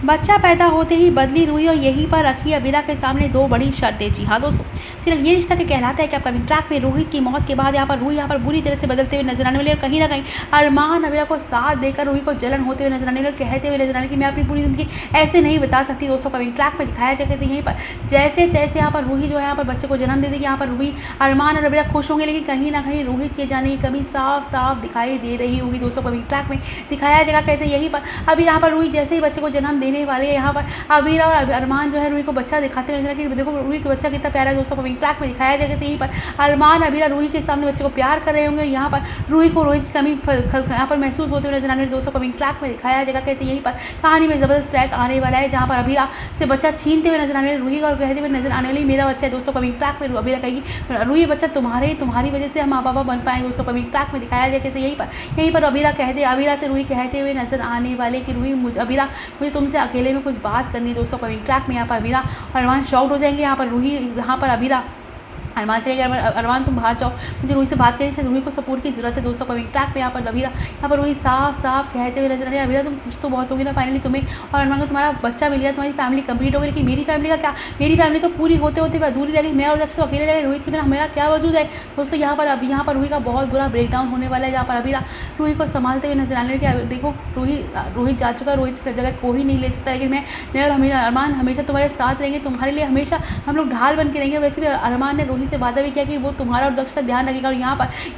बच्चा पैदा होते ही बदली रूही और यहीं पर रखी अबीरा के सामने दो बड़ी शर्तें। जी हाँ दोस्तों, सिर्फ ये रिश्ता के कहलाता है कि अपकमिंग ट्रैक में रोहित की मौत के बाद यहाँ पर रूही यहाँ पर बुरी तरह से बदलते हुए नजर आने वाले और कहीं ना कहीं अरमान अबीरा को साथ देकर रूही को जलन होते हुए नजर आने वाले और कहते हुए नजर आने कि मैं अपनी पूरी जिंदगी ऐसे नहीं बता सकती। दोस्तों कमिंग ट्रैक में दिखाया जाए कैसे यहीं पर जैसे तैसे यहाँ पर रूही जो है यहाँ पर बच्चे को जन्म दे देगी। यहाँ पर रूही अरमान और अबीरा खुश होंगे, लेकिन कहीं ना कहीं रोहित के जाने की कमी साफ साफ दिखाई दे रही होगी। दोस्तों कमिंग ट्रैक में दिखाया जाएगा कैसे यहीं पर अभी यहाँ पर रूही जैसे ही बच्चे को जन्म देने वाले है, यहाँ पर अबीरा और अरमान जो है रूही को बच्चा दिखाते हुए नजर कि देखो रूही का बच्चा कितना प्यारा है। दोस्तों कमिंग ट्रैक में दिखाया जाएगा कैसे यहीं पर अरमान अबीरा रूही के सामने बच्चे को प्यार कर रहे होंगे और यहाँ पर रूही को रोहित की कमी यहाँ पर महसूस होते हुए नजर आने वाले। दोस्तों कमिंग ट्रैक में दिखाया जाएगा कैसे यहीं पर कहानी में जबरदस्त ट्रैक आने वाला है, जहाँ पर अबीरा से बच्चा छीनते हुए नजर आने वाले रूही और कहते हुए नजर आने वाली मेरा बच्चा है। दोस्तों कमिंग ट्रैक में अबीरा कहेगी रूही बच्चा तुम्हारी वजह से हम माँ बाबा बन पाए। दोस्तों कमिंग ट्रैक में दिखाया जाए कैसे यहीं पर अबीरा से रूही कहते हुए नजर आने वाले कि रूही अबीरा मुझे तुमसे अकेले में कुछ बात करनी। दोस्तों कमिंग ट्रैक में यहाँ पर अबीरा और अरमान शॉक्ड हो जाएंगे। यहाँ पर रूही यहाँ पर अबीरा अरमान चलेगा अरमान तुम बाहर जाओ, मुझे रूही से बात करनी चाहिए, रूही को सपोर्ट की जरूरत है। दोस्तों कमिंग ट्रैक में यहाँ पर अबीरा यहाँ पर रूही साफ साफ कहते हुए नजर आ रही है अबीरा तुम खुश तो बहुत होगी ना फाइनली तुम्हें और अरमान को तुम्हारा बच्चा मिल गया, तुम्हारी फैमिली कंप्लीट हो गई, लेकिन मेरी फैमिली का क्या, मेरी फैमिली तो पूरी होते होते अधूरी रह गई, मैं और दक्ष तो अकेले रह गए, रोहित के बिना मेरा क्या वजूद है। दोस्तों यहाँ पर रूही का बहुत बुरा ब्रेकडाउन होने वाला है, जहाँ पर अबीरा रूही को संभालते हुए नजर आने लगे। देखो रोहित जा चुका, रोहित की जगह कोई नहीं ले सकता, लेकिन मैं और हमेशा अरमान हमेशा तुम्हारे साथ रहेंगे, तुम्हारे लिए हमेशा हम लोग ढाल बन के रहेंगे। वैसे भी अरमान ने रूही से वादा भी किया कि वो तुम्हारा और दक्ष का ध्यान रखेगा और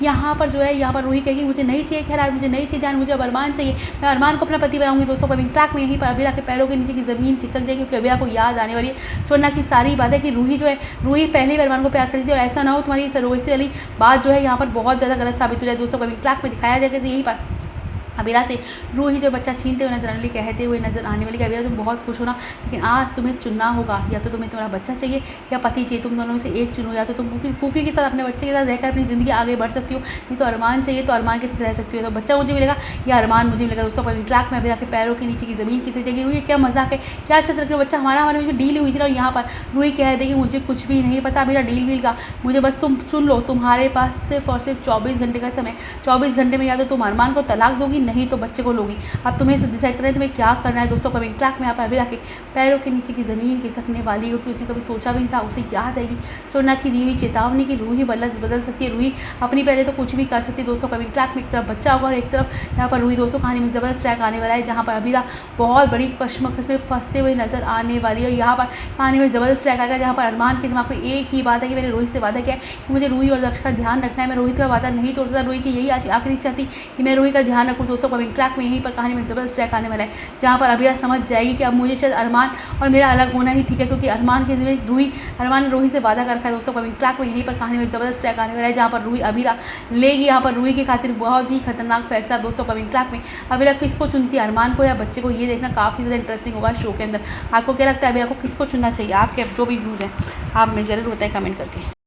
यहाँ पर जो है यहाँ पर रूही कहेगी मुझे नहीं चाहिए खैर मुझे नहीं चाहिए ध्यान, मुझे अब अरमान चाहिए, मैं अरमान को अपना पति बनाऊंगी। दोस्तों कमिंग ट्रैक में यहीं पर अबीरा के पैरों के नीचे की जमीन खिसक जाएगी, क्योंकि अबीरा को याद आने वाली है स्वर्णा की सारी बातें कि रूही पहले भी अरमान को प्यार करती थी और ऐसा ना हो तुम्हारी रोहित से वाली बात जो है यहाँ पर बहुत ज़्यादा गलत साबित हो जाए। दोस्तों कमिंग ट्रैक में दिखाया जाएगा यहीं पर अबीरा से रूही जो बच्चा छीनते हुए नजर आने वाली कहते हुए नजर आने वाली कि अबीरा तुम बहुत खुश हो ना, लेकिन आज तुम्हें चुनना होगा, या तो तुम्हें तुम्हारा बच्चा चाहिए या पति चाहिए, तुम दोनों में से एक चुनो, या तो तुम कुकी के साथ अपने बच्चे के साथ रहकर अपनी ज़िंदगी आगे बढ़ सकती हो, नहीं तो अरमान चाहिए तो अरमान के साथ रह सकती हो, तो बच्चा मुझे मिलेगा या अरमान मुझे मिलेगा। दोस्तों कमिंग ट्रैक में अबीरा के पैरों के नीचे की ज़मीन किसी जगह रूही क्या मजाक है, क्या शत्र के बच्चा हमारे में डील हुई थी और यहाँ पर रूही कह देगी मुझे कुछ भी नहीं पता अबीरा डील वील का, मुझे बस तुम सुन लो, तुम्हारे पास सिर्फ और सिर्फ 24 घंटे का समय, 24 घंटे में या तो तुम अरमान को तलाक दोगी नहीं तो बच्चे को लोगी, अब तुम्हें डिसाइड करना है तुम्हें क्या करना है। दोस्तों कमिंग ट्रैक में यहाँ पर अबीरा के पैरों के नीचे की ज़मीन खिसकने वाली हो कि उसने कभी सोचा भी नहीं था, उसे याद आएगी स्वर्णा की दी हुई चेतावनी की रूही बदल सकती है, रूही अपनी पहले तो कुछ भी कर सकती है। दोस्तों कमिंग ट्रैक में एक तरफ बच्चा होगा और एक तरफ यहाँ पर रूही। दोस्तों कहानी में ज़बरदस्त ट्रैक आने वाला है, जहाँ पर अबीरा बहुत बड़ी कश्मकश में फंसते हुए नजर आने वाली है और यहाँ पर कहानी में ज़बरदस्त ट्रैक आएगा, जहाँ पर अरमान के दिमाग में एक ही बात है कि मैंने रोहित से वादा किया है कि मुझे रूही और दक्ष का ध्यान रखना है, मैं रोहित का वादा नहीं तोड़ सकता, रूही की यही आखिरी इच्छा थी कि मैं रूही का ध्यान रखूँ। दोस्तों कमिंग ट्रैक में यहीं पर कहानी में ज़बरदस्त ट्रैक आने वाला है, जहाँ पर अबीरा समझ जाएगी कि अब मुझे शायद अरमान और मेरा अलग होना ही ठीक है, क्योंकि अरमान ने रूही से वादा कर रखा है। दोस्तों कमिंग ट्रैक में यहीं पर कहानी में ज़बरदस्त ट्रैक आने वाला है, जहाँ पर रूही अबीरा लेगी यहाँ पर रूही की खातिर बहुत ही खतरनाक फैसला। दोस्तों कमिंग ट्रैक में अबीरा किसको चुनती है, अरमान को या बच्चे को, ये देखना काफ़ी ज़्यादा इंटरेस्टिंग होगा शो के अंदर। आपको क्या लगता है अबीरा को किसको चुनना चाहिए, आपके जो भी व्यूज़ हैं आप में ज़रूर बताएं कमेंट करके।